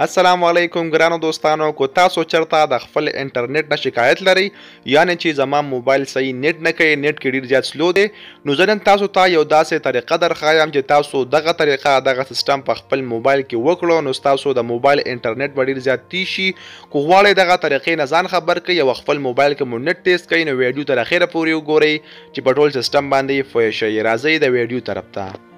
السلام علیکم ګرانو دوستانو کو تاسو چرته د خپل انټرنیټ نه شکایت لري یعنی چې زما موبایل صحیح نیټ نه کوي نیټ کې ډیر زیات سلو دی نو زه نن تاسو ته یو داسې طریقه درښایم چې تاسو دغه طریقه دغه سیستم په خپل موبایل کې وکړو نو تاسو د موبایل انټرنیټ به ډیر زیات تیز شي کو غواړئ دغه طریقې نه ځان خبر کړئ او خپل موبایل کې مو نیټ ټیسټ کړئ نو ویډیو تر اخره پورې وګورئ چې په ټول سیستم باندې پوه شئ راځئ د ویډیو طرف ته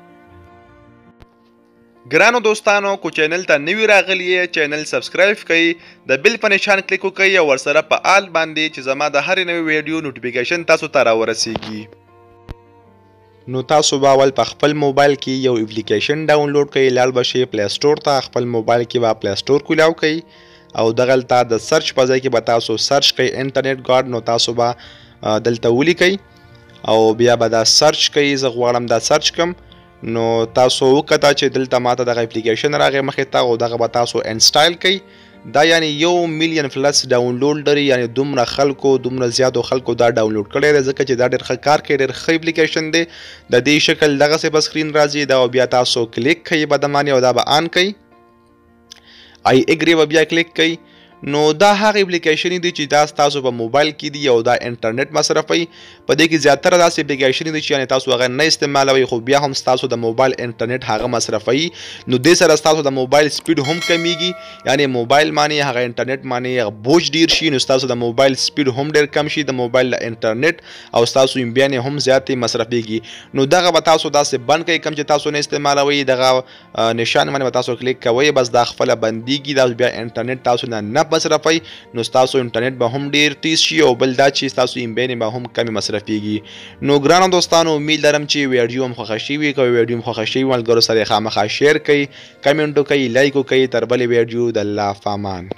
ګرانو دوستانو کو چینل ته نوی راغلی چینل سبسکرایب کړئ د بیل په نشان کلیک وکړئ او ورسره په آل باندې چې زما د هر نوې ویډیو نوټیفیکیشن تاسو ته راورسیږي نو تاسو به اول په خپل موبایل کې یو اپلیکیشن ډاونلوډ کړئ لاړ بشئ پلی سټور ته خپل موبایل کې به پلی سټور کولاو کړئ او دغلته د سرچ په ځای کې به تاسو سرچ کړئ انټرنیټ ګارډ نو تاسو به دلته ولیکئ او بیا به دا سرچ کړئ زه غواړم دا سرچ کړم نو تاسو وکړه چې دلته ماته دغه اپلیکیشن راغی مخې ته او دغه به تاسو انسټایل کړئ دا یعنی 1 میلیون پلس ډاونلوډ لري یعنی دومره خلکو دومره زیاتو خلکو دا ډاونلوډ کړی دی ځکه چې دا ډېر ښه کار کوي ډېر ښه اپلیکیشن دی د دې شکل دغسې په سکرین راځي دا بیا تاسو کلیک کوئ به دمانې او دا به آن کوئ آی اګري به بیا کلیک کوئ نو دا هغه اپلیکیشن دي چې دا تاسو په موبایل کې دي او دا انټرنیټ مصرفوي په دې کې زیاتره داسې اپلیکیشن دي چې یعنی تاسو هغه نه استعمالوي خو بیا هم تاسو د موبایل انټرنیټ هغه مصرفوي نو دې سره تاسو د موبایل سپیډ هم کمیږي یعنی موبایل باندې هغه انټرنیټ باندې بوج ډیر شي نو تاسو د موبایل سپیډ هم ډیر کم شي د موبایل انټرنیټ او تاسو یې بیا هم زیاتې مصرفيږي نو دغه به تاسو داسې بند کړئ کوم چې تاسو نه استعمالوي دغه نشان باندې تاسو کلیک کوئ بس دا خپل بنديږي دا بیا انټرنیټ تاسو نه مصرفي نو تاسو انټرنیټ به هم ډیر تیز شي او بل دا چې تاسو ایم بین به هم کمی مصرفيږي نو ګرانو دوستانو امید لرم چې ویډیو هم خوښ شي وي کوي ویډیو هم خوښ شي ملګرو سره خامخا شیر کړئ کمنټ وکړئ لایک وکړئ تر بلې ویډیو د الله فامان